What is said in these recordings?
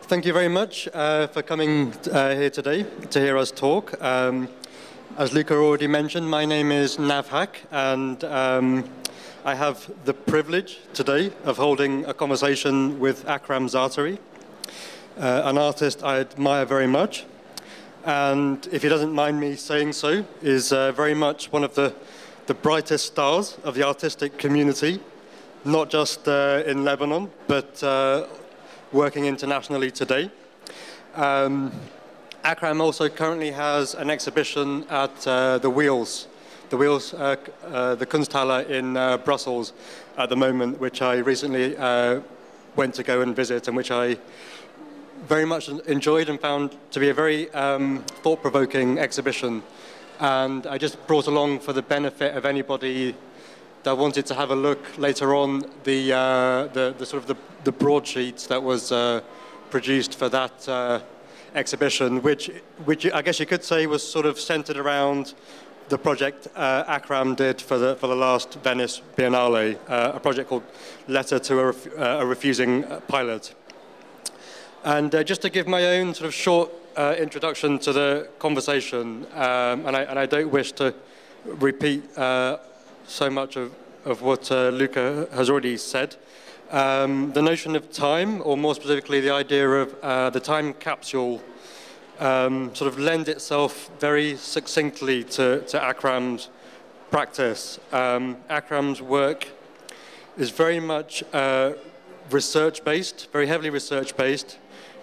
Thank you very much for coming here today to hear us talk. As Luca already mentioned, my name is Nav Haq, and I have the privilege today of holding a conversation with Akram Zaatari, an artist I admire very much, and if he doesn't mind me saying so, is very much one of the brightest stars of the artistic community, not just in Lebanon, but working internationally today. Akram also currently has an exhibition at the Wheels, the Kunsthalle in Brussels at the moment, which I recently went to go and visit, and which I very much enjoyed and found to be a very thought-provoking exhibition. And I just brought along, for the benefit of anybody that wanted to have a look later on, the broadsheet that was produced for that exhibition, which I guess you could say was sort of centered around the project Akram did for the last Venice Biennale, a project called Letter to a Refusing Pilot. And just to give my own sort of short introduction to the conversation, and I don't wish to repeat so much of what Luca has already said. The notion of time, or more specifically the idea of the time capsule, sort of lend itself very succinctly to Akram's practice. Akram's work is very much research-based, very heavily research-based,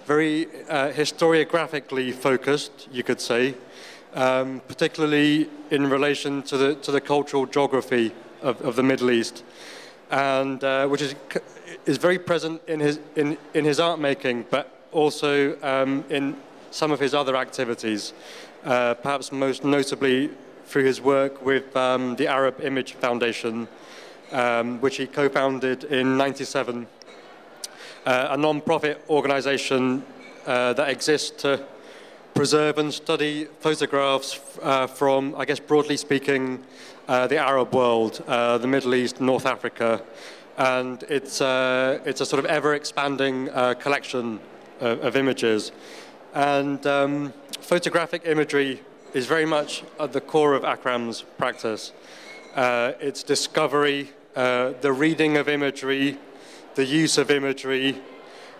very historiographically focused, you could say, particularly in relation to the cultural geography of the Middle East, and which is very present in his art making, but also in some of his other activities, perhaps most notably through his work with the Arab Image Foundation, which he co-founded in '97, a non-profit organization that exists to preserve and study photographs from, I guess, broadly speaking, the Arab world, the Middle East, North Africa, and it's a sort of ever-expanding collection of images. And photographic imagery is very much at the core of Akram's practice. It's discovery, the reading of imagery, the use of imagery,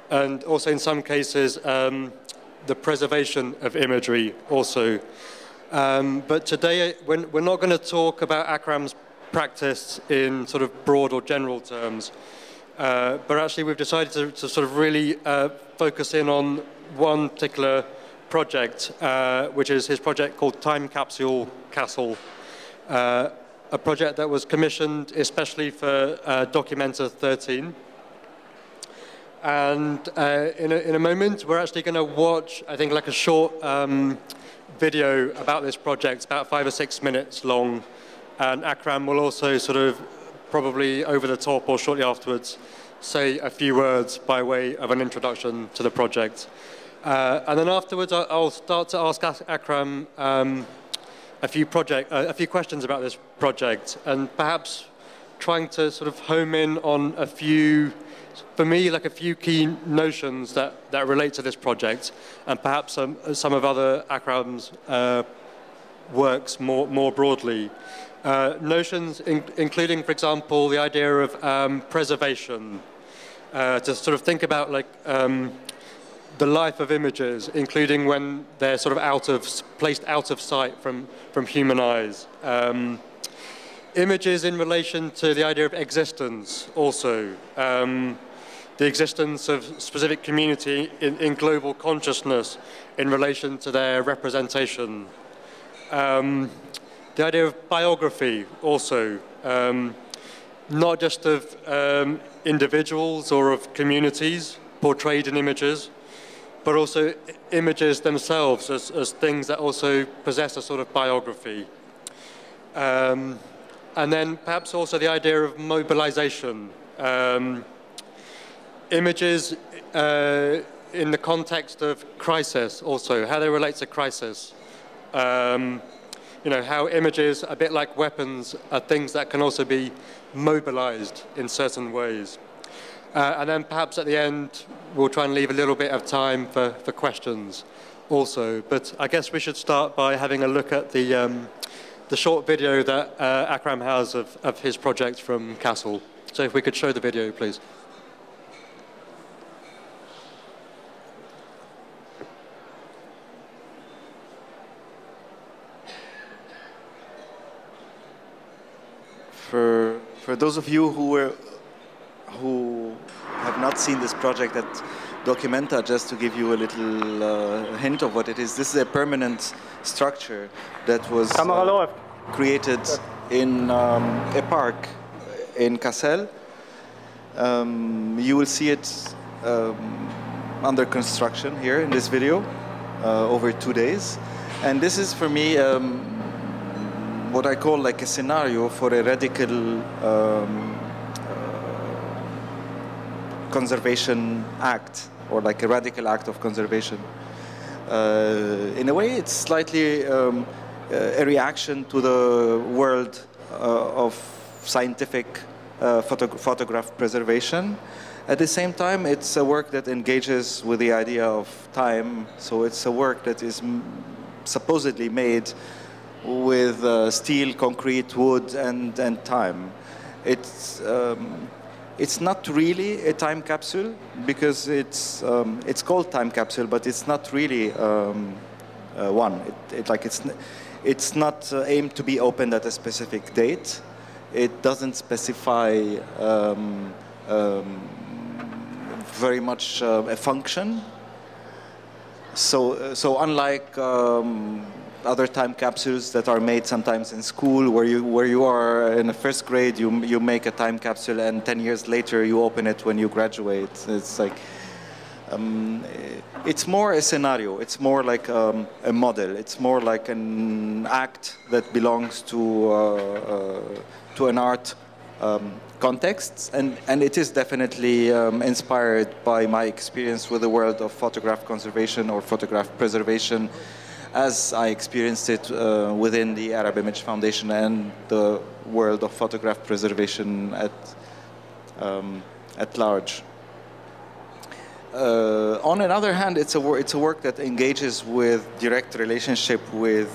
and also in some cases the preservation of imagery also. But today we're not going to talk about Akram's practice in sort of broad or general terms, but actually we've decided to sort of really focus in on one particular project, which is his project called Time Capsule Castle, a project that was commissioned especially for Documenta 13. And in a moment, we're actually going to watch, I think, like a short video about this project, about 5 or 6 minutes long. And Akram will also sort of, probably over the top or shortly afterwards, say a few words by way of an introduction to the project. And then afterwards, I'll start to ask Akram a few questions about this project, and perhaps trying to sort of home in on a few, for me, like a few key notions that relate to this project, and perhaps some of other Akram's works more broadly. Notions including, for example, the idea of preservation, to sort of think about like the life of images, including when they're sort of placed out of sight from human eyes. Images in relation to the idea of existence also. The existence of specific community in global consciousness in relation to their representation. The idea of biography also, not just of individuals or of communities portrayed in images, but also images themselves as things that also possess a sort of biography. And then perhaps also the idea of mobilization. Images in the context of crisis also, how they relate to crisis. You know, how images, a bit like weapons, are things that can also be mobilized in certain ways. And then perhaps at the end, we'll try and leave a little bit of time for questions also. But I guess we should start by having a look at the short video that Akram has of his project from Capsule. So if we could show the video, please. For those of you who have not seen this project at Domenica, just to give you a little hint of what it is, this is a permanent structure that was created in a park in Cassel. You will see it under construction here in this video over 2 days. And this is for me what I call like a scenario for a radical conservation act, or like a radical act of conservation. In a way, it's slightly a reaction to the world of scientific photograph preservation. At the same time, it's a work that engages with the idea of time. So it's a work that is supposedly made with steel, concrete, wood, and time. It's not really a time capsule because it's called time capsule, but it's not really one. It's not aimed to be opened at a specific date. It doesn't specify very much a function. So unlike other time capsules that are made sometimes in school, where you are in the first grade, you make a time capsule, and 10 years later you open it when you graduate. It's like it's more a scenario. It's more like a model. It's more like an act that belongs to an art context, and it is definitely inspired by my experience with the world of photograph conservation or photograph preservation, as I experienced it within the Arab Image Foundation and the world of photograph preservation at large. On another hand, it's a work that engages with direct relationship with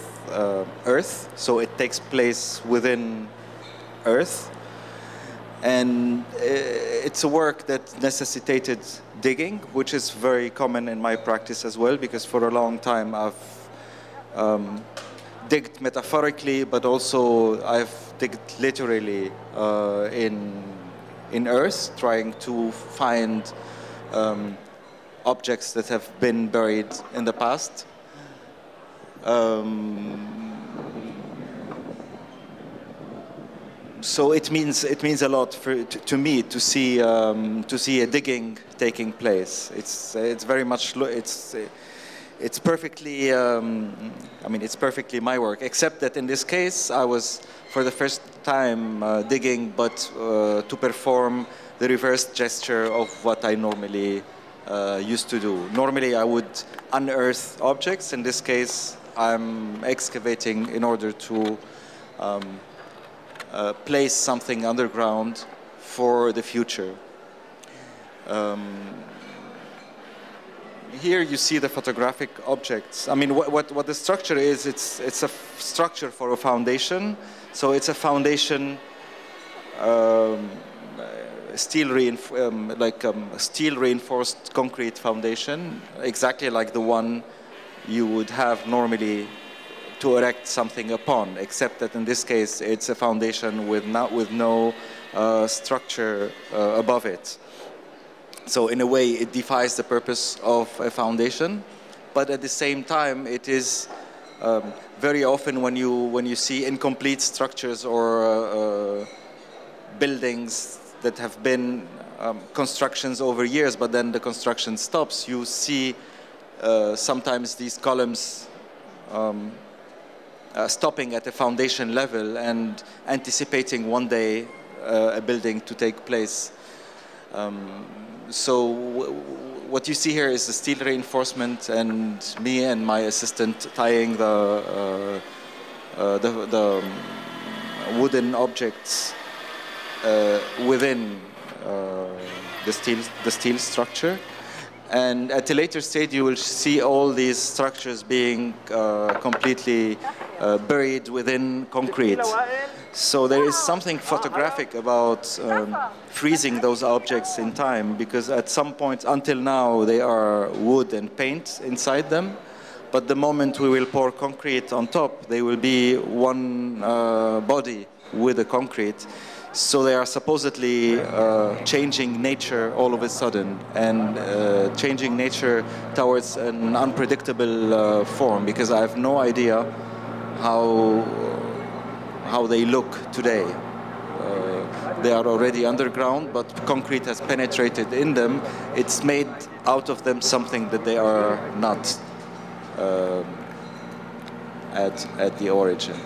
Earth, so it takes place within Earth. And it's a work that necessitated digging, which is very common in my practice as well, because for a long time I've digged metaphorically, but also I've digged literally in Earth, trying to find objects that have been buried in the past. So it means a lot to me to see a digging taking place. It's very much it's perfectly it's perfectly my work, except that in this case I was for the first time digging, but to perform the reverse gesture of what I normally used to do. Normally I would unearth objects. In this case I'm excavating in order to place something underground for the future. Here you see the photographic objects. I mean, what the structure is, it's a structure for a foundation. So it's a foundation, steel reinforced concrete foundation, exactly like the one you would have normally to erect something upon, except that in this case it's a foundation with no structure above it. So in a way it defies the purpose of a foundation, but at the same time it is very often when you see incomplete structures or buildings that have been constructions over years, but then the construction stops, you see sometimes these columns stopping at the foundation level and anticipating one day a building to take place. So what you see here is the steel reinforcement, and me and my assistant tying the wooden objects within the steel structure. And at a later stage, you will see all these structures being completely buried within concrete. So there is something photographic about freezing those objects in time, because at some point until now they are wood and paint inside them, but the moment we will pour concrete on top, they will be one body with the concrete. So they are supposedly changing nature all of a sudden, and changing nature towards an unpredictable form, because I have no idea how they look today. They are already underground, but concrete has penetrated in them. It's made out of them something that they are not at the origin.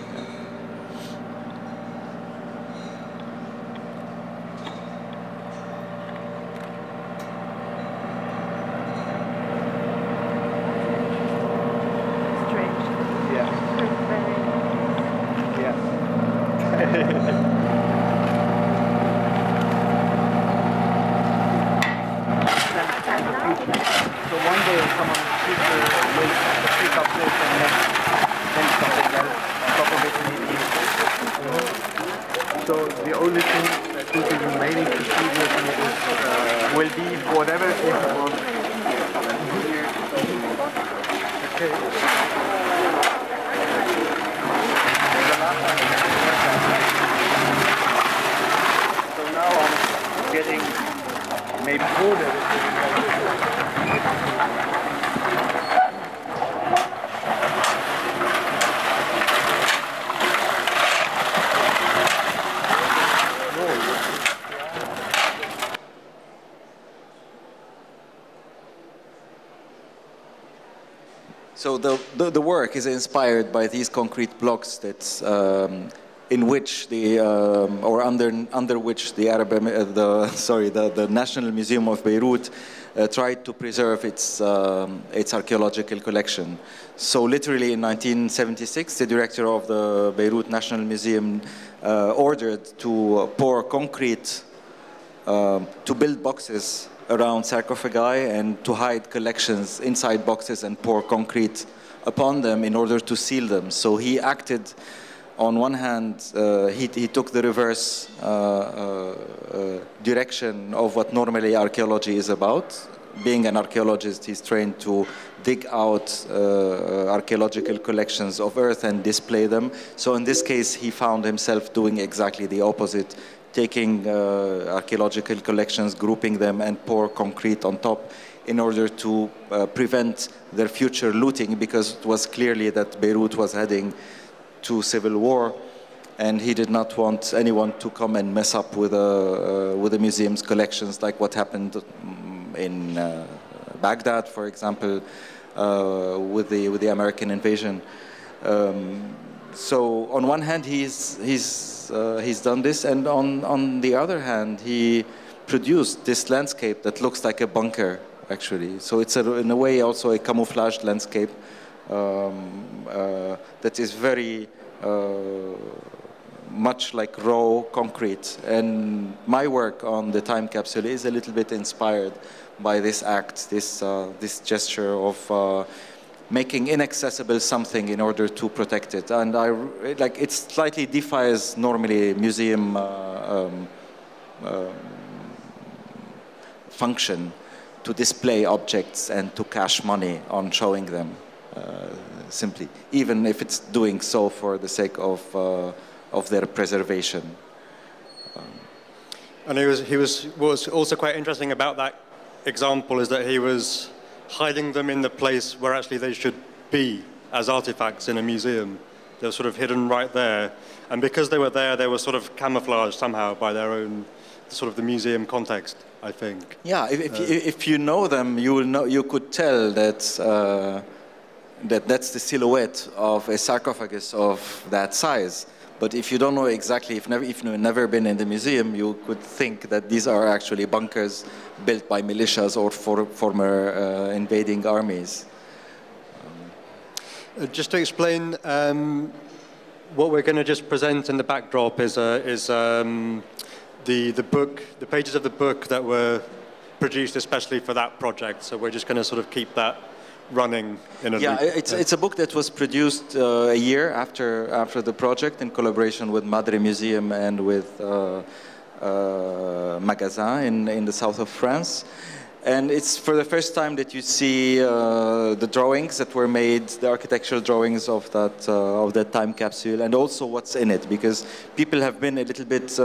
So the work is inspired by these concrete blocks that in which the or under which the the National Museum of Beirut tried to preserve its archaeological collection. So literally in 1976, the director of the Beirut National Museum ordered to pour concrete to build boxes around sarcophagi and to hide collections inside boxes and pour concrete upon them in order to seal them. So he acted, on one hand, he took the reverse direction of what normally archaeology is about. Being an archaeologist, he's trained to dig out archaeological collections of earth and display them. So in this case, he found himself doing exactly the opposite, taking archaeological collections, grouping them, and pour concrete on top in order to prevent their future looting, because it was clearly that Beirut was heading to civil war, and he did not want anyone to come and mess up with the museum's collections, like what happened in Baghdad, for example, with the American invasion. So on one hand, he's done this, and on the other hand, he produced this landscape that looks like a bunker, actually. So it's in a way also a camouflaged landscape that is very much like raw concrete. And my work on the time capsule is a little bit inspired by this act, this gesture of making inaccessible something in order to protect it. And it slightly defies normally museum function to display objects and to cash money on showing them, simply, even if it's doing so for the sake of their preservation. And what was also quite interesting about that example is that he was hiding them in the place where actually they should be as artifacts in a museum. They were sort of hidden right there. And because they were there, they were sort of camouflaged somehow by their own, sort of the museum context, I think. Yeah, if you know them, you could tell that that's the silhouette of a sarcophagus of that size. But if you don't know exactly, if you've never been in the museum, you could think that these are actually bunkers built by militias or former invading armies. Just to explain, what we're going to just present in the backdrop is the pages of the book that were produced especially for that project. So we're just going to sort of keep that running in a loop. It's a book that was produced a year after the project in collaboration with Madre Museum and with Magasin in the south of France. And it's for the first time that you see the drawings that were made, the architectural drawings of that time capsule, and also what's in it, because people have been a little bit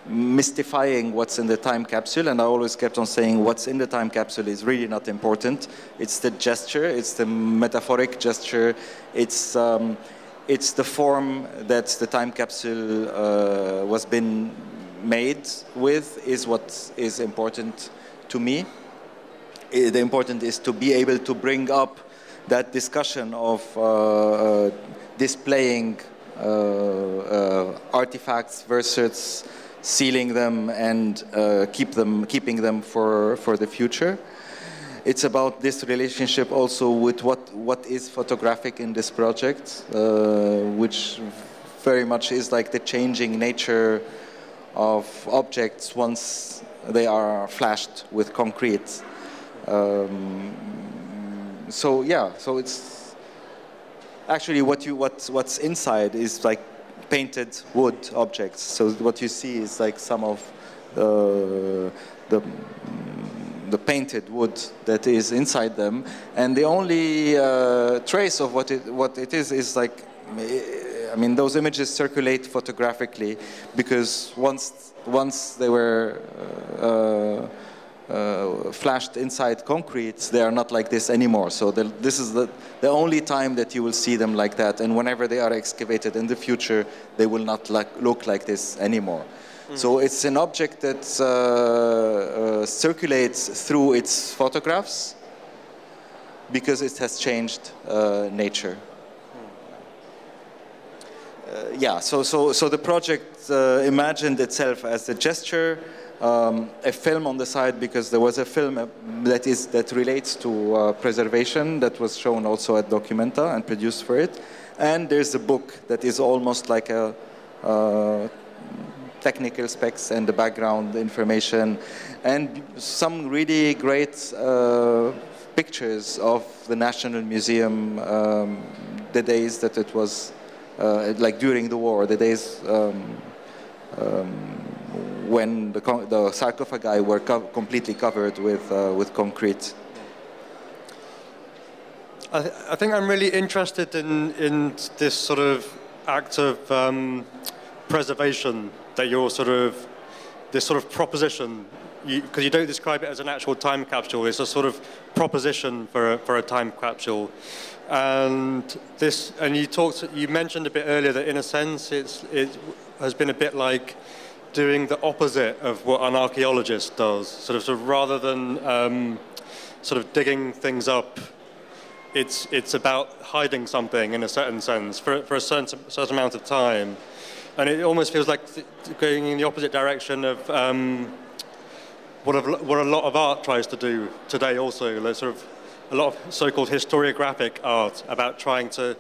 mystifying what's in the time capsule, and I always kept on saying what's in the time capsule is really not important. It's the gesture, it's the metaphoric gesture, it's the form that the time capsule was been made with is what is important to me. The important is to be able to bring up that discussion of displaying artifacts versus sealing them and keeping them for the future. It's about this relationship also with what is photographic in this project, which very much is like the changing nature of objects once they are flashed with concrete. So it's actually what's inside is like painted wood objects. So what you see is like some of the painted wood that is inside them, and the only trace of what it is like. I mean, those images circulate photographically because once they were flashed inside concrete, they are not like this anymore. So this is the only time that you will see them like that. And whenever they are excavated in the future, they will not look like this anymore. Mm. So it's an object that circulates through its photographs because it has changed nature. So the project imagined itself as a gesture, a film on the side, because there was a film that relates to preservation that was shown also at Documenta and produced for it, and there's a book that is almost like a technical specs and the background information, and some really great pictures of the National Museum, the days that it was. Like during the war, the days when the sarcophagi were completely covered with concrete. I think I'm really interested in this sort of act of preservation that you're this sort of proposition, because you don't describe it as an actual time capsule. It's a sort of proposition for a time capsule. And you mentioned a bit earlier that in a sense it has been a bit like doing the opposite of what an archaeologist does. Sort of rather than sort of digging things up, it's about hiding something in a certain sense for a certain amount of time. And it almost feels like going in the opposite direction of what a lot of art tries to do today also. Like sort of a lot of so-called historiographic art about trying to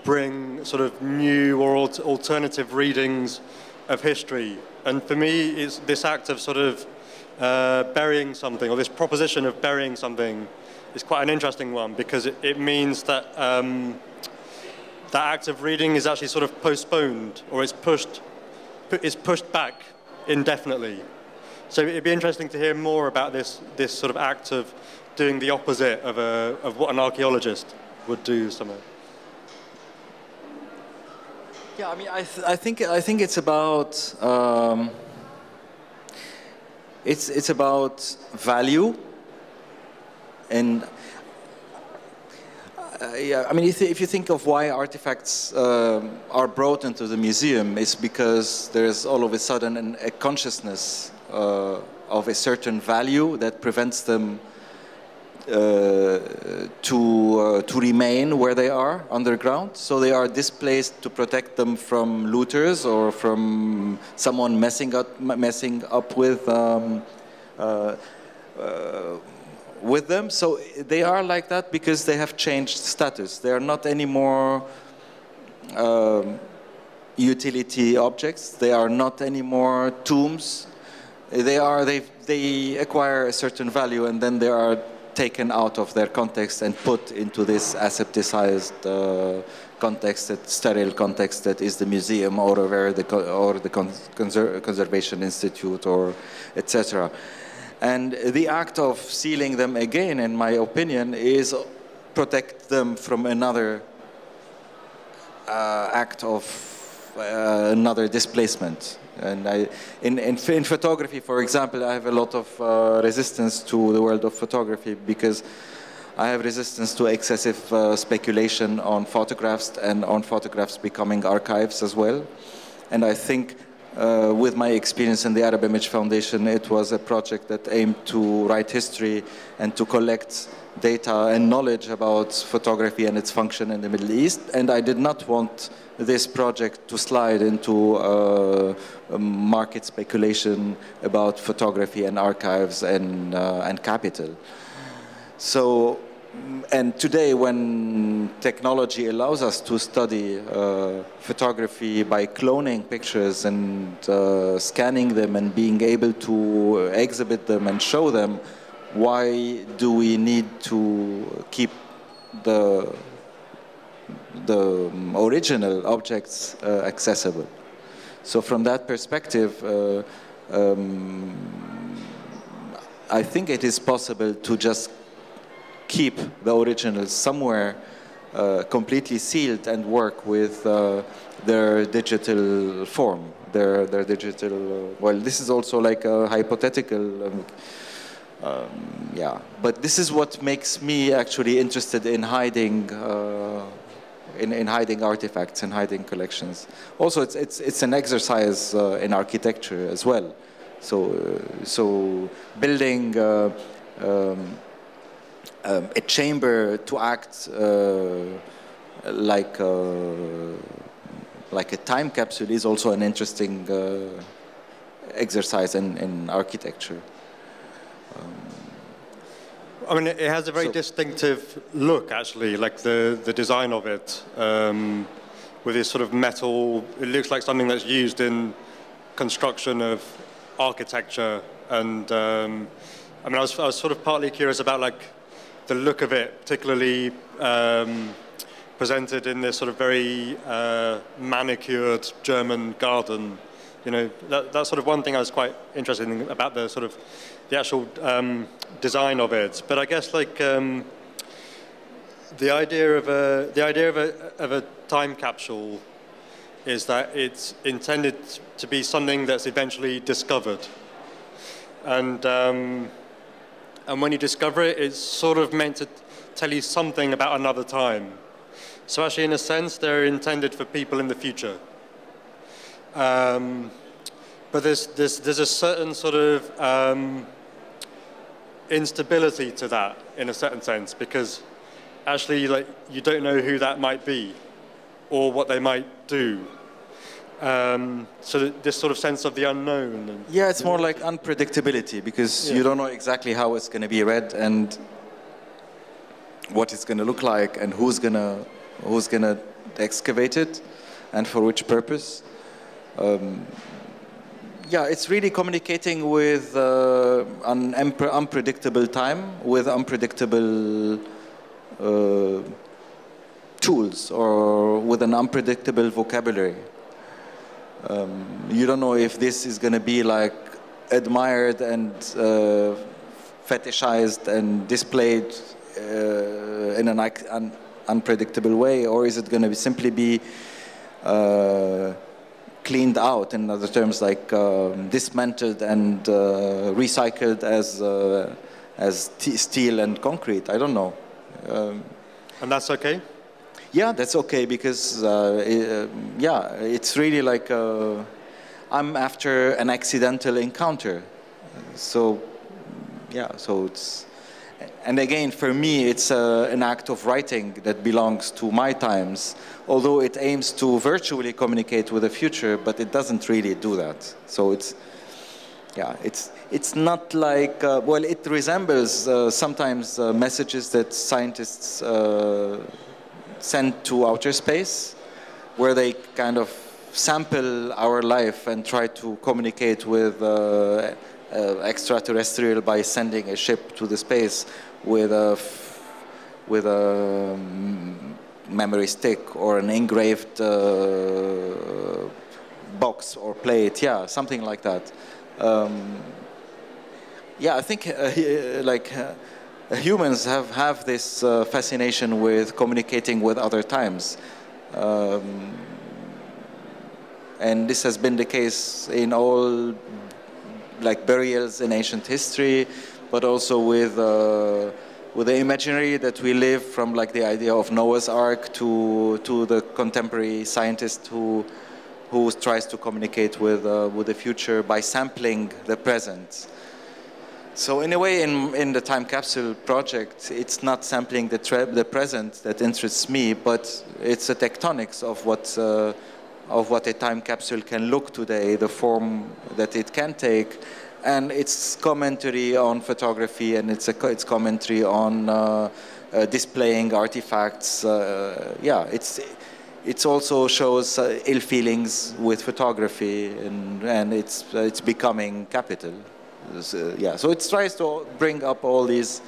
bring sort of new or alternative readings of history. And for me, it's this act of sort of burying something, or this proposition of burying something, is quite an interesting one, because it means that that act of reading is actually sort of postponed, or it's pushed back indefinitely. So it'd be interesting to hear more about this sort of act of doing the opposite of what an archaeologist would do somewhere. Yeah, I mean, I think it's about it's about value, and yeah, I mean, if you think of why artifacts are brought into the museum, it's because there's all of a sudden a consciousness of a certain value that prevents them to remain where they are underground. So they are displaced to protect them from looters or from someone messing up with them. So they are like that because they have changed status. They are not anymore utility objects. They are not anymore tombs. They acquire a certain value, and then they are taken out of their context and put into this asepticized context, that sterile context that is the museum or the conservation institute, or etc. And the act of sealing them again, in my opinion, is protect them from another act of another displacement. And in photography, for example, I have a lot of resistance to the world of photography, because I have resistance to excessive speculation on photographs and on photographs becoming archives as well. And I think with my experience in the Arab Image Foundation, it was a project that aimed to write history and to collect data and knowledge about photography and its function in the Middle East. And I did not want this project to slide into market speculation about photography and archives and capital. So, and today, when technology allows us to study photography by cloning pictures and scanning them and being able to exhibit them and show them, why do we need to keep the original objects accessible? So from that perspective, I think it is possible to just keep the originals somewhere completely sealed and work with their digital form, their digital, well, this is also like a hypothetical, yeah, but this is what makes me actually interested in hiding in hiding artifacts and hiding collections. Also, it's an exercise in architecture as well. So building a chamber to act like a time capsule is also an interesting exercise in architecture. I mean, it has a very distinctive look, actually, like the design of it, with this sort of metal. It looks like something that's used in construction of architecture. And I mean, I was sort of partly curious about like the look of it, particularly presented in this sort of very manicured German garden. You know, that's sort of one thing I was quite interested in about the sort of the actual design of it. But I guess like the idea of a time capsule is that it's intended to be something that's eventually discovered, and when you discover it, it's sort of meant to tell you something about another time. So actually, in a sense, they're intended for people in the future. But there's a certain sort of instability to that, in a certain sense, because actually, like, you don't know who that might be or what they might do. So this sort of sense of the unknown. And, yeah, it's more like unpredictability, because you don't know exactly how it's going to be read and what it's going to look like and who's gonna excavate it and for which purpose. Yeah, it's really communicating with an unpredictable time, with unpredictable tools, or with an unpredictable vocabulary. You don't know if this is going to be like admired and fetishized and displayed in an unpredictable way, or is it going to simply be cleaned out, in other terms, like dismantled and recycled as steel and concrete? I don't know. And that's okay? Yeah, that's okay, because yeah, it's really like I'm after an accidental encounter. So yeah, so it's, and again, for me, it's an act of writing that belongs to my times, although it aims to virtually communicate with the future, but it doesn't really do that. So it's, yeah, it's not like, well, it resembles sometimes messages that scientists send to outer space, where they kind of sample our life and try to communicate with extraterrestrial by sending a ship to the space with a memory stick or an engraved box or plate, yeah, something like that. Yeah, I think humans have this fascination with communicating with other times. And this has been the case in all like burials in ancient history, but also with the imaginary that we live from, like the idea of Noah's Ark to the contemporary scientist who tries to communicate with the future by sampling the present. So in a way, in the time capsule project, it's not sampling the present that interests me, but it's the tectonics of what a time capsule can look today, the form that it can take, and its commentary on photography, and its commentary on displaying artifacts. Yeah, it also shows ill feelings with photography, and it's becoming capital. Yeah, so it tries to bring up all these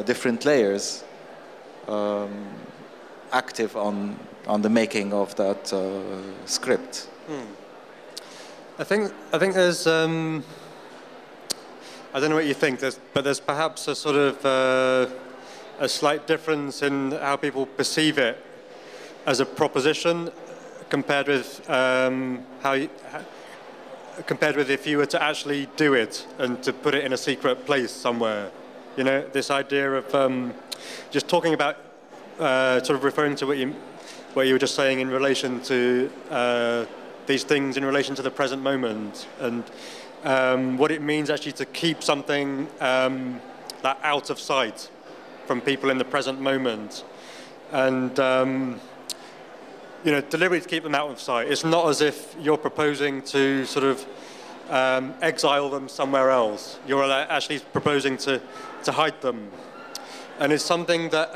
different layers, active on the making of that script. I think there's I don't know what you think, but there's perhaps a sort of a slight difference in how people perceive it as a proposition compared with compared with if you were to actually do it and to put it in a secret place somewhere. You know, this idea of just talking about, sort of referring to what you were just saying in relation to these things in relation to the present moment, and what it means actually to keep something that out of sight from people in the present moment, and you know, deliberately to keep them out of sight. It's not as if you're proposing to sort of exile them somewhere else. You're actually proposing to hide them. And it's something that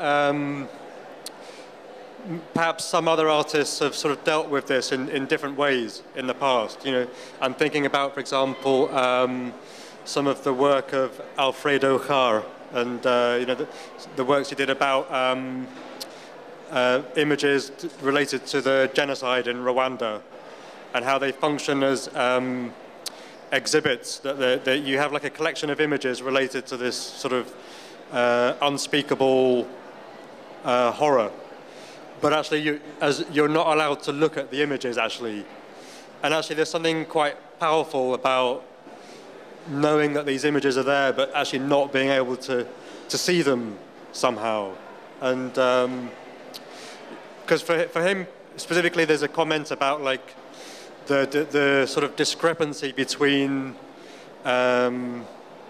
perhaps some other artists have sort of dealt with this in different ways in the past. You know, I'm thinking about, for example, some of the work of Alfredo Haar, and you know, the works he did about images related to the genocide in Rwanda, and how they function as exhibits, that you have like a collection of images related to this sort of unspeakable horror. But actually you're not allowed to look at the images actually. And actually there's something quite powerful about knowing that these images are there, but actually not being able to see them somehow. And because for him specifically, there's a comment about like the sort of discrepancy between a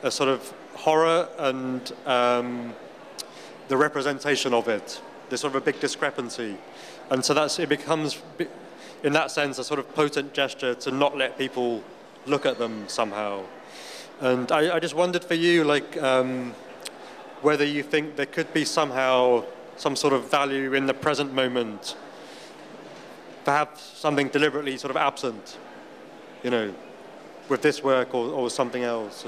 sort of horror and the representation of it. There's sort of a big discrepancy, and so it becomes, in that sense, a sort of potent gesture to not let people look at them somehow. And I just wondered for you, like, whether you think there could be somehow some sort of value in the present moment, perhaps something deliberately sort of absent, you know, with this work or something else.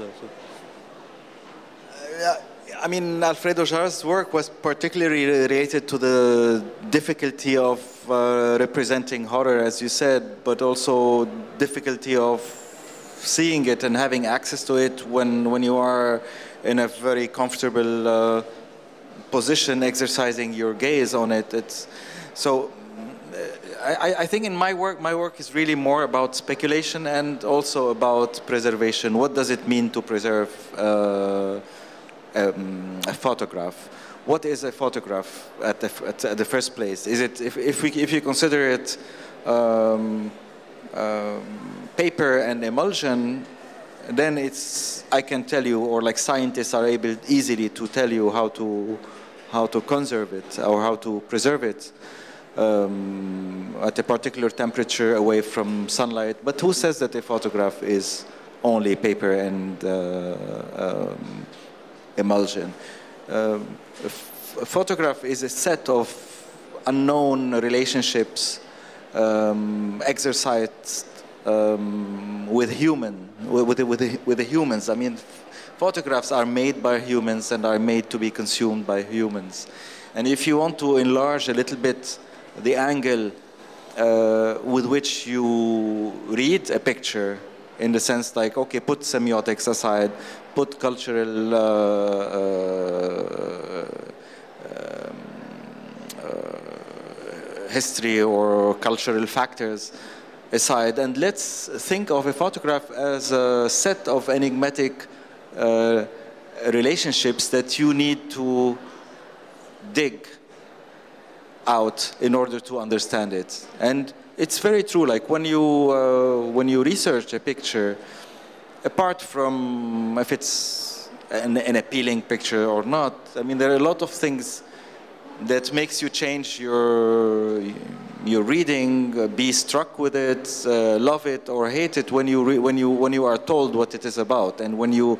I mean, Alfredo Haar's work was particularly related to the difficulty of representing horror, as you said, but also difficulty of seeing it and having access to it when you are in a very comfortable position, exercising your gaze on it. I think in my work is really more about speculation and also about preservation. What does it mean to preserve a photograph? What is a photograph at the first place? Is it, if you consider it paper and emulsion, then I can tell you, or like scientists are able easily to tell you how to conserve it or how to preserve it at a particular temperature away from sunlight. But who says that a photograph is only paper and emulsion? A photograph is a set of unknown relationships exercised with the humans. I mean, photographs are made by humans and are made to be consumed by humans. And if you want to enlarge a little bit the angle with which you read a picture, in the sense like, okay, put semiotics aside, put cultural history or cultural factors aside, and let's think of a photograph as a set of enigmatic relationships that you need to dig out in order to understand it. And it's very true, like when you research a picture, apart from if it's an appealing picture or not, I mean, there are a lot of things that makes you change your reading, be struck with it, love it or hate it when you are told what it is about, and when you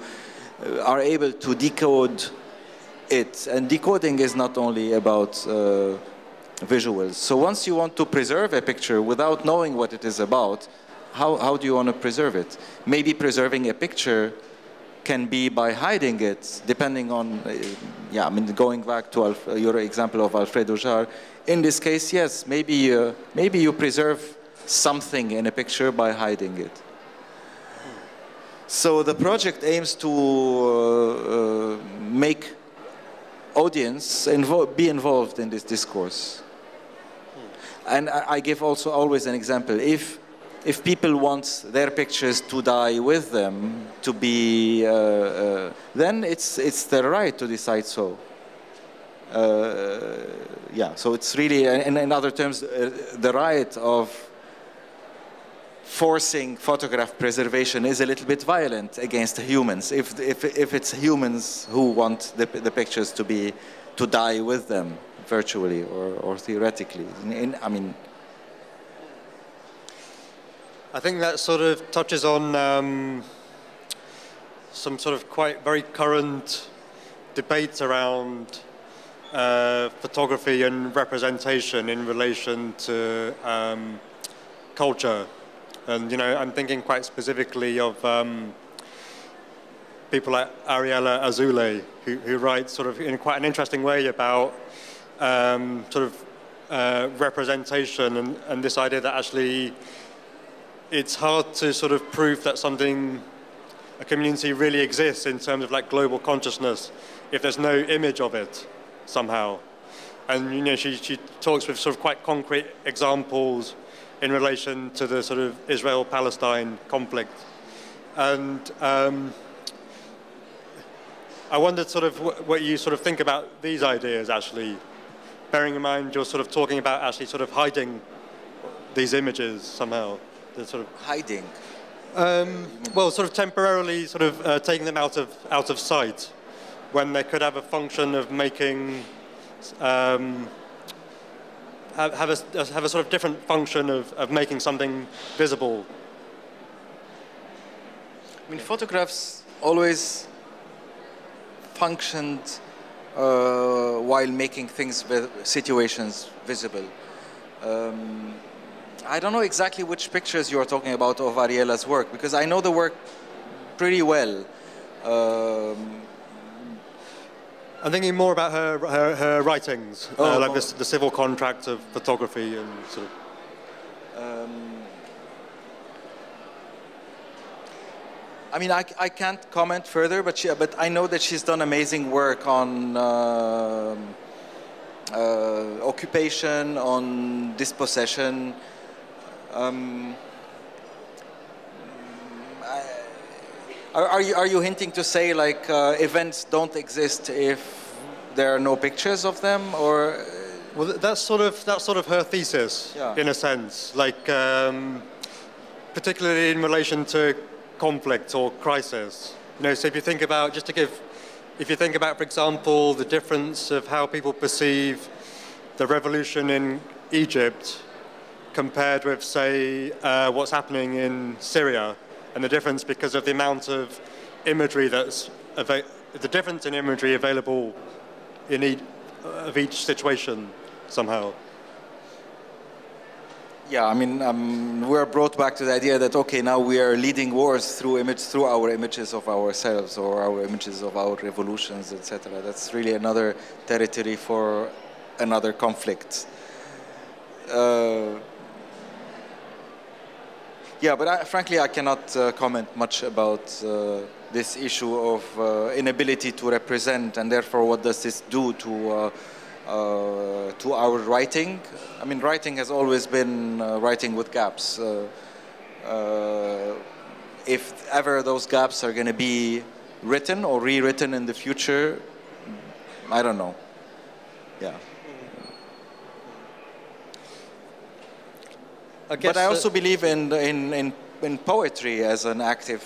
are able to decode it. And decoding is not only about visuals. So once you want to preserve a picture without knowing what it is about, how do you want to preserve it? Maybe preserving a picture can be by hiding it, depending on, I mean, going back to your example of Alfredo Jarre. In this case, yes, maybe you preserve something in a picture by hiding it. So the project aims to make audience be involved in this discourse. And I give also always an example. If people want their pictures to die with them, to be, then it's their right to decide so. So it's really, in other terms, the right of forcing photograph preservation is a little bit violent against humans. If it's humans who want the pictures to die with them, virtually or theoretically. I think that sort of touches on some sort of very current debates around photography and representation in relation to culture. And, I'm thinking quite specifically of people like Ariella Azoulay, who writes sort of in quite an interesting way about representation and this idea that actually it's hard to sort of prove that a community really exists in terms of like global consciousness if there's no image of it somehow. And she talks with sort of quite concrete examples in relation to the sort of Israel-Palestine conflict. And I wondered sort of what you sort of think about these ideas actually, bearing in mind you're sort of talking about actually sort of hiding these images somehow. Sort of hiding? Well, sort of temporarily sort of taking them out of sight when they could have a function of making, have a sort of different function of making something visible. I mean, photographs always functioned while making situations visible. I don't know exactly which pictures you are talking about of Ariella's work, because I know the work pretty well. I'm thinking more about her writings, like the civil contract of photography and sort of. I mean, I can't comment further, but I know that she's done amazing work on occupation, on dispossession. Are you hinting to say like events don't exist if there are no pictures of them, or? Well, that's sort of her thesis, in a sense. Like, particularly in relation to conflict or crisis. So if you think about, for example, the difference of how people perceive the revolution in Egypt compared with, say, what's happening in Syria, and the difference because of the amount of imagery the difference in imagery available in each situation somehow. Yeah, I mean, we're brought back to the idea that, okay, now we are leading wars through our images of ourselves or our images of our revolutions, etc. That's really another territory for another conflict. Yeah, but frankly, I cannot comment much about this issue of inability to represent, and therefore, what does this do to our writing? I mean, writing has always been writing with gaps. If ever those gaps are going to be written or rewritten in the future, I don't know. Yeah. But I also believe in poetry as an active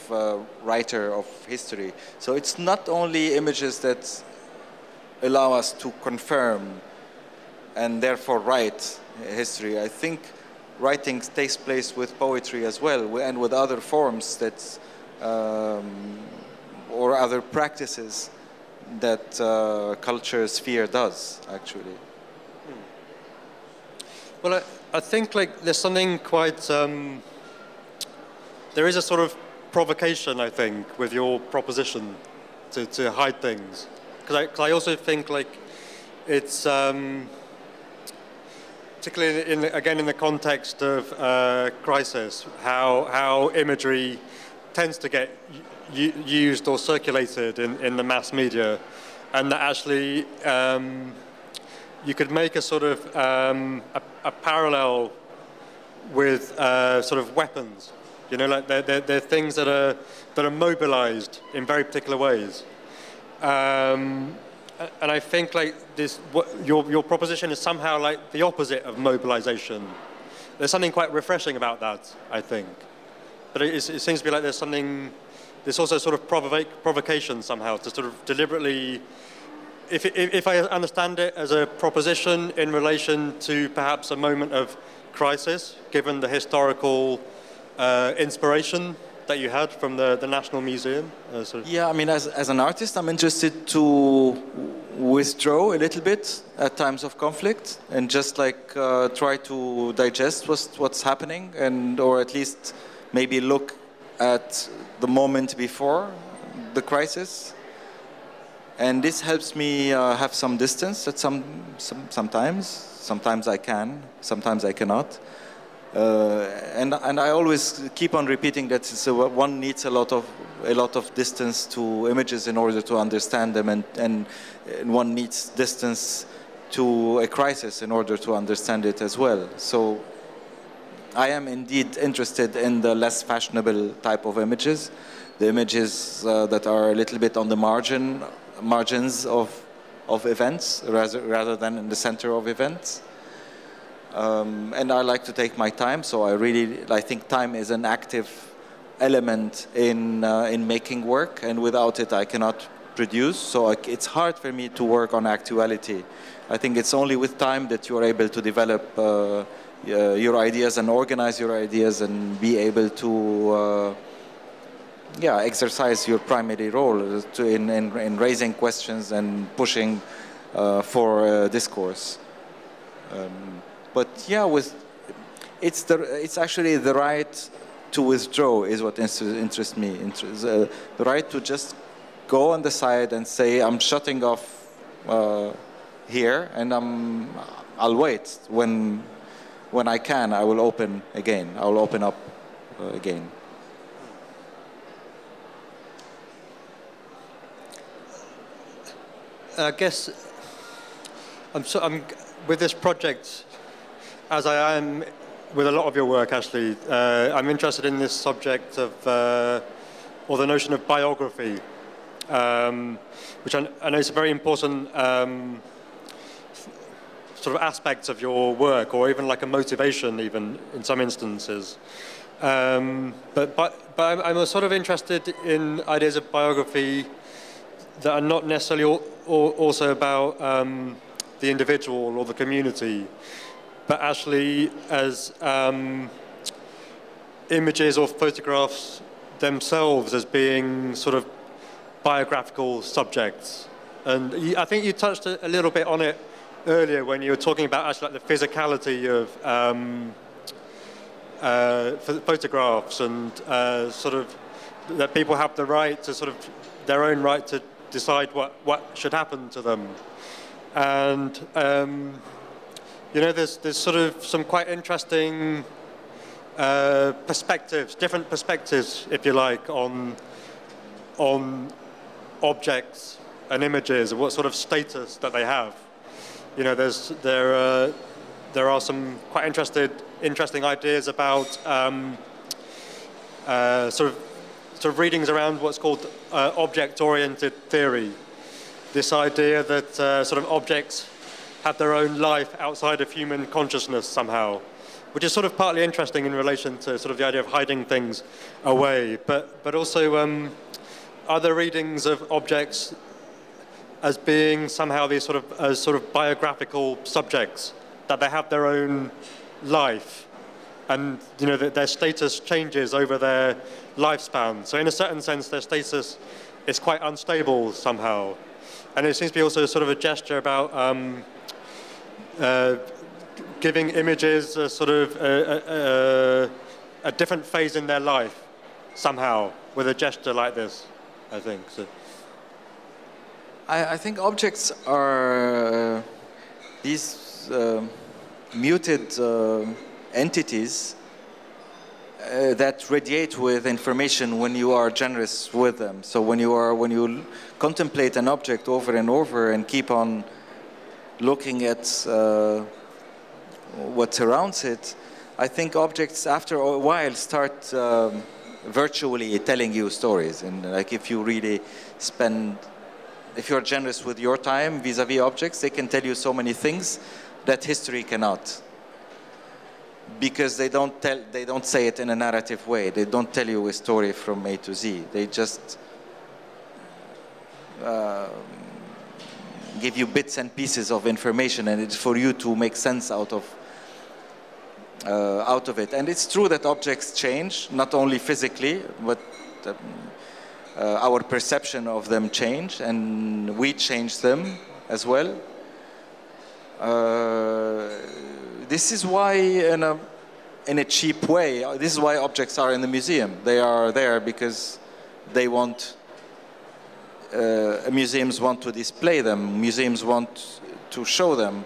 writer of history. So it's not only images that allow us to confirm and therefore write history. I think writing takes place with poetry as well, and with other forms that, or other practices that culture sphere does, actually. Well, I think like there's something quite, there is a sort of provocation, I think, with your proposition to hide things. Because I also think like it's, particularly again in the context of crisis, how imagery tends to get used or circulated in the mass media, and that actually you could make a sort of a parallel with sort of weapons. You know, like they're things that are mobilized in very particular ways. And I think like this, your proposition is somehow like the opposite of mobilization. There's something quite refreshing about that, I think. But it seems to be like there's also sort of provocation somehow to sort of deliberately, if I understand it as a proposition in relation to perhaps a moment of crisis, given the historical inspiration that you had from the National Museum? Yeah, I mean, as an artist, I'm interested to withdraw a little bit at times of conflict and just like try to digest what's happening, or at least maybe look at the moment before the crisis. And this helps me have some distance at sometimes. Sometimes I can, sometimes I cannot. And I always keep on repeating that one needs a lot of distance to images in order to understand them, and one needs distance to a crisis in order to understand it as well. So I am indeed interested in the less fashionable type of images, the images that are a little bit on the margins of events rather than in the center of events. And I like to take my time, so I think time is an active element in making work, and without it I cannot produce. So it's hard for me to work on actuality. I think it's only with time that you are able to develop your ideas and organize your ideas and be able to exercise your primary role in raising questions and pushing for discourse. But yeah, it's actually the right to withdraw is what interests me. The right to just go on the side and say, I'm shutting off here, and I'll wait. When I can, I will open again. I will open up again. I guess I'm with this project, as I am with a lot of your work, actually, I'm interested in this subject of, or the notion of biography, which I know is a very important sort of aspect of your work, or even like a motivation, even in some instances. But I'm sort of interested in ideas of biography that are not necessarily also about the individual or the community, but actually as images or photographs themselves as being sort of biographical subjects. And I think you touched a little bit on it earlier when you were talking about actually like the physicality photographs, and sort of that people have the right to sort of their own right to decide what should happen to them. And you know, there's sort of some quite interesting perspectives, different perspectives, if you like, on objects and images, and what sort of status that they have. You know, there are some quite interesting ideas about sort of readings around what's called object-oriented theory. This idea that sort of objects have their own life outside of human consciousness somehow, which is sort of partly interesting in relation to sort of the idea of hiding things away, but also other readings of objects as being somehow these sort of biographical subjects, that they have their own life, and you know that their status changes over their lifespan. So in a certain sense, their status is quite unstable somehow, and it seems to be also sort of a gesture about giving images a sort of a different phase in their life somehow with a gesture like this, I think. So. I think objects are these muted entities that radiate with information when you are generous with them. So when you contemplate an object over and over and keep on looking at what surrounds it, I think objects after a while start virtually telling you stories. And like if you really if you're generous with your time vis-a-vis objects, they can tell you so many things that history cannot. Because they don't say it in a narrative way. They don't tell you a story from A to Z. They just give you bits and pieces of information, and it's for you to make sense out of it. And it's true that objects change, not only physically, but our perception of them change, and we change them as well. This is why, in a cheap way, this is why objects are in the museum. They are there because they want, museums want to display them, museums want to show them.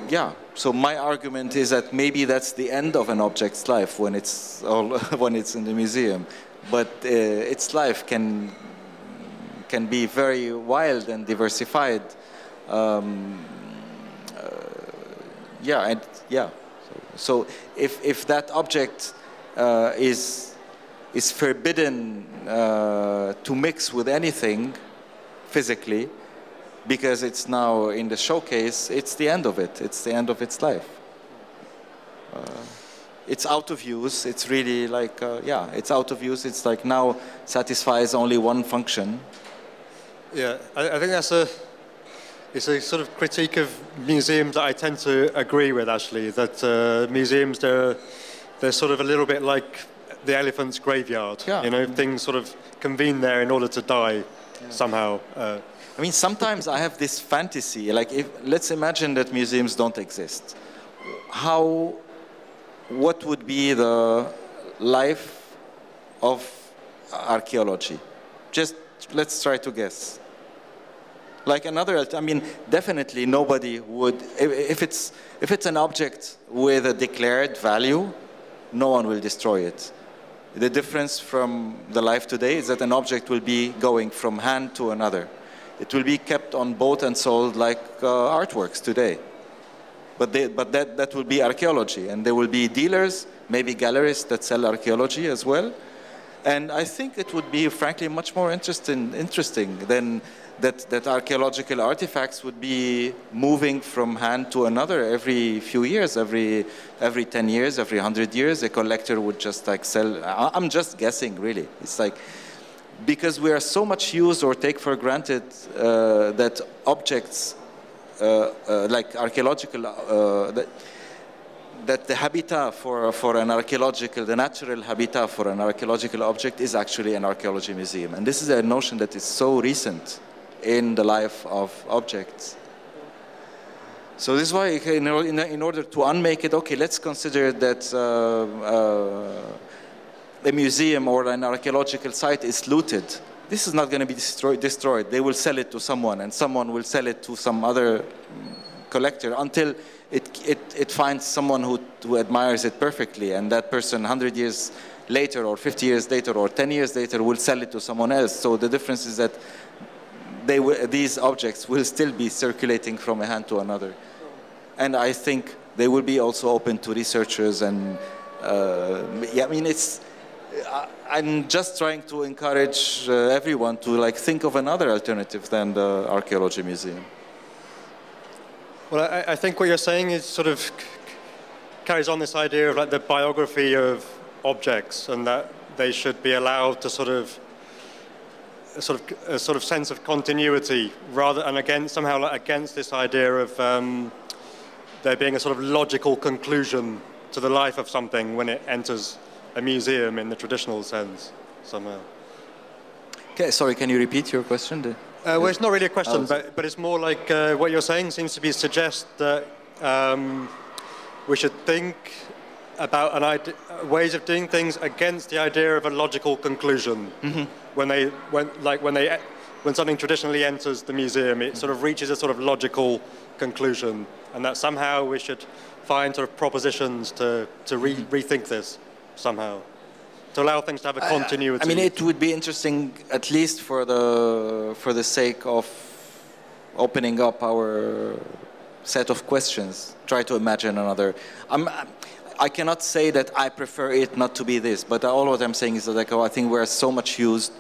Yeah, so my argument is that maybe that's the end of an object's life when it's in the museum. But its life can be very wild and diversified. So if that object is forbidden to mix with anything physically, because it's now in the showcase, it's the end of it. It's the end of its life. It's out of use. It's really like, it's out of use. It's like now satisfies only one function. Yeah, I think it's a sort of critique of museums that I tend to agree with, actually, that museums, they're sort of a little bit like the elephant's graveyard. Yeah. You know, things sort of convene there in order to die somehow. I mean, sometimes I have this fantasy, like let's imagine that museums don't exist. What would be the life of archaeology? Just let's try to guess. Like definitely nobody would, if it's an object with a declared value, no one will destroy it. The difference from the life today is that an object will be going from hand to another. It will be kept on boat and sold like artworks today. But that will be archaeology, and there will be dealers, maybe galleries that sell archaeology as well. And I think it would be, frankly, much more interesting than that archaeological artifacts would be moving from hand to another every few years, every 10 years, every 100 years. A collector would just like sell. I'm just guessing, really. It's like, because we are so much used or take for granted that objects like archaeological, that the habitat for an archaeological, the natural habitat for an archaeological object is actually an archaeology museum. And this is a notion that is so recent in the life of objects. So this is why, in order to unmake it, okay, let's consider that a museum or an archaeological site is looted. This is not going to be destroyed. They will sell it to someone, and someone will sell it to some other collector until it finds someone who admires it perfectly, and that person 100 years later or 50 years later or 10 years later will sell it to someone else. So the difference is that these objects will still be circulating from a hand to another. And I think they will be also open to researchers, and yeah, I mean, I'm just trying to encourage everyone to like think of another alternative than the archaeology museum. Well, I think what you're saying is sort of carries on this idea of like the biography of objects, and that they should be allowed to sort of sense of continuity, rather, and again somehow like against this idea of there being a sort of logical conclusion to the life of something when it enters a museum in the traditional sense somehow. Okay, sorry, can you repeat your question? Well, it's not really a question, but it's more like what you're saying seems to be suggest that we should think about ways of doing things against the idea of a logical conclusion. Mm-hmm. When something traditionally enters the museum, it sort of reaches a sort of logical conclusion, and that somehow we should find sort of propositions to rethink this somehow, to allow things to have a continuity. I mean, it would be interesting, at least for the sake of opening up our set of questions. Try to imagine another. I cannot say that I prefer it not to be this, but all what I'm saying is that I think we're so much used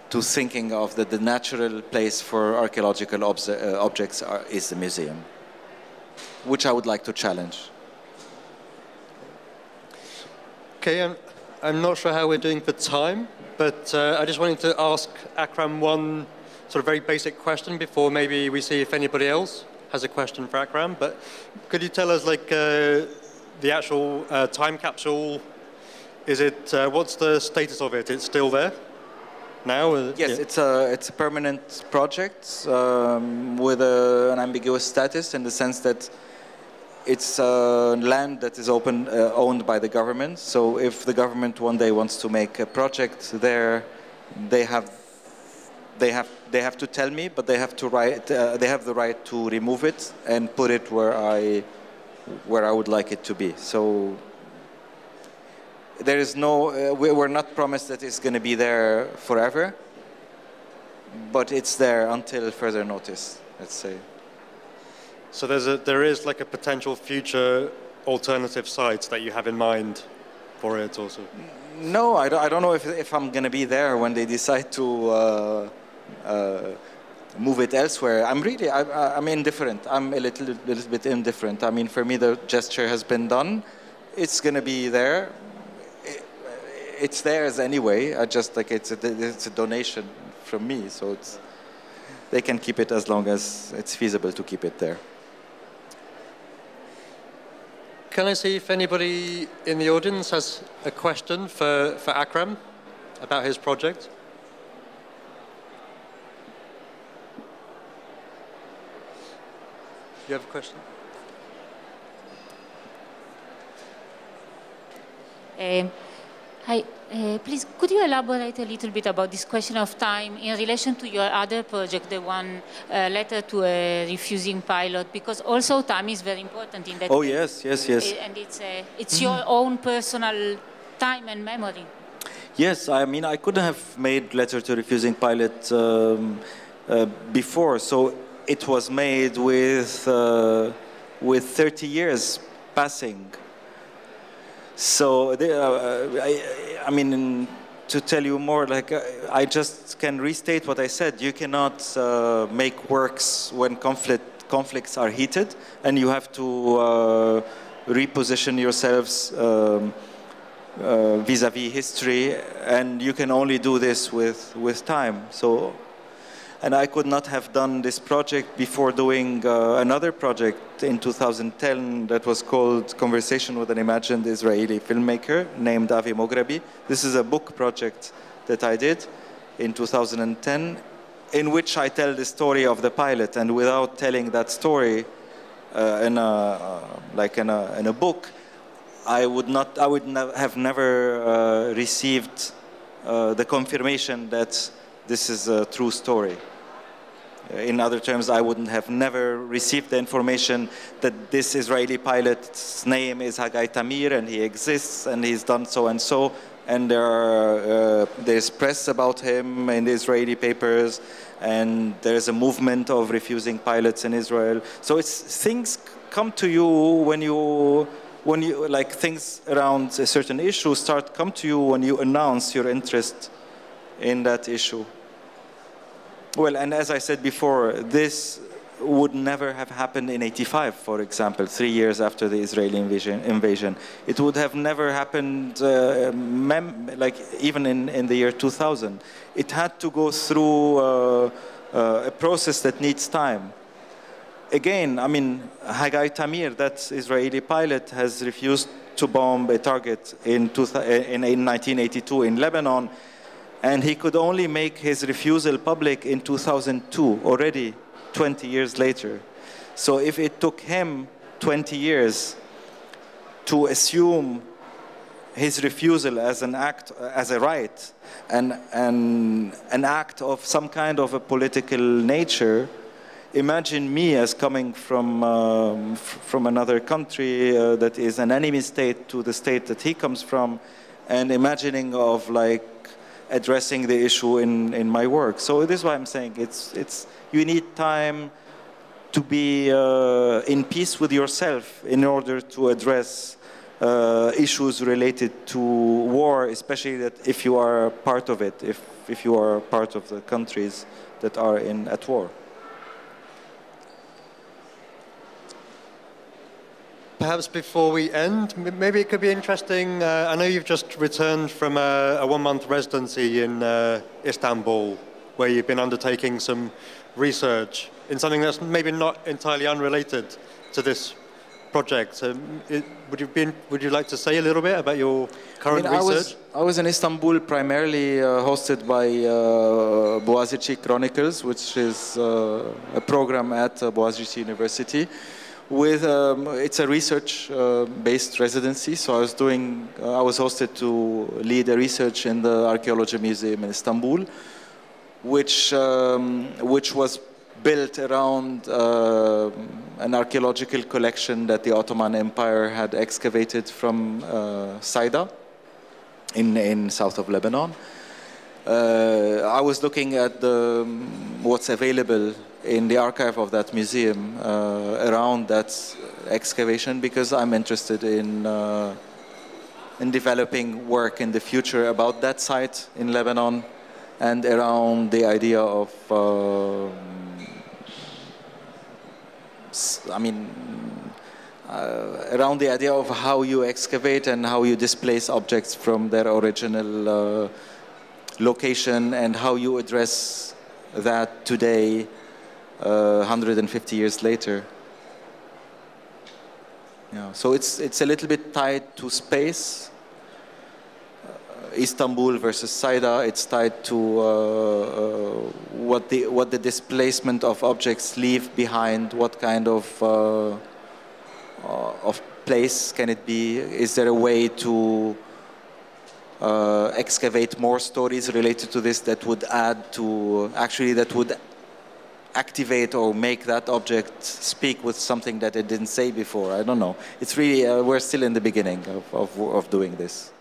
to thinking of that the natural place for archaeological objects is the museum, which I would like to challenge. Okay, I'm not sure how we're doing for time, but I just wanted to ask Akram one sort of very basic question before maybe we see if anybody else has a question for Akram. But could you tell us, like, the actual time capsule? Is it what's the status of it? It's still there now? Yes, yeah. It's a permanent project with an ambiguous status in the sense that it's land that is owned by the government. So if the government one day wants to make a project there, they have to tell me, but they have the right to remove it and put it where I would like it to be. So there is no, we're not promised that it's going to be there forever, but it's there until further notice, let's say. So there is like a potential future alternative site that you have in mind for it also? No, I don't know if I'm going to be there when they decide to move it elsewhere. I'm indifferent. I'm a little bit indifferent. I mean, for me, the gesture has been done. It's going to be there. It's theirs anyway. I just like it's a donation from me, so they can keep it as long as it's feasible to keep it there. Can I see if anybody in the audience has a question for Akram about his project? You have a question? Hi. Please, could you elaborate a little bit about this question of time in relation to your other project, the one letter to a refusing pilot? Because also time is very important in that. Oh, yes. And it's your own personal time and memory. Yes, I mean, I couldn't have made letter to refusing pilot before, so it was made with 30 years passing. So, I mean, to tell you more, like, I just can restate what I said. You cannot make works when conflicts are heated, and you have to reposition yourselves vis-a-vis history, and you can only do this with time. So, and I could not have done this project before doing another project in 2010 that was called Conversation with an Imagined Israeli Filmmaker named Avi Moghrabi. This is a book project that I did in 2010 in which I tell the story of the pilot, and without telling that story, in a book, I would have never received the confirmation that this is a true story. In other terms, I wouldn't have never received the information that this Israeli pilot's name is Haggai Tamir and he exists and he's done so and so, and there's press about him in the Israeli papers, and there's a movement of refusing pilots in Israel. So things come to you when you like things around a certain issue come to you when you announce your interest in that issue. Well, and as I said before, this would never have happened in '85, for example, 3 years after the Israeli invasion. It would have never happened, like even in the year 2000. It had to go through a process that needs time. Again, I mean, Haggai Tamir, that Israeli pilot, has refused to bomb a target in 1982 in Lebanon. And he could only make his refusal public in 2002, already 20 years later. So if it took him 20 years to assume his refusal as an act, as a right, and an act of some kind of a political nature, imagine me as coming from another country that is an enemy state to the state that he comes from, and imagining of like addressing the issue in my work. So this is why I'm saying you need time to be in peace with yourself in order to address issues related to war, especially that if you are part of it, if you are part of the countries that are at war. Perhaps before we end, maybe it could be interesting. I know you've just returned from a one-month residency in Istanbul, where you've been undertaking some research in something that's maybe not entirely unrelated to this project. Would you like to say a little bit about your current research? I was in Istanbul primarily hosted by Boğaziçi Chronicles, which is a program at Boğaziçi University. It's a research-based residency, so I was hosted to lead a research in the Archaeology Museum in Istanbul, which was built around an archaeological collection that the Ottoman Empire had excavated from Saida in south of Lebanon. I was looking at what's available in the archive of that museum around that excavation, because I'm interested in developing work in the future about that site in Lebanon and around the idea of around the idea of how you excavate and how you displace objects from their original location, and how you address that today, 150 years later. Yeah, so it's a little bit tied to space. Istanbul versus Saida, it's tied to what the displacement of objects leave behind. What kind of place can it be? Is there a way to excavate more stories related to this that would activate or make that object speak with something that it didn't say before? I don't know. It's really, we're still in the beginning of doing this.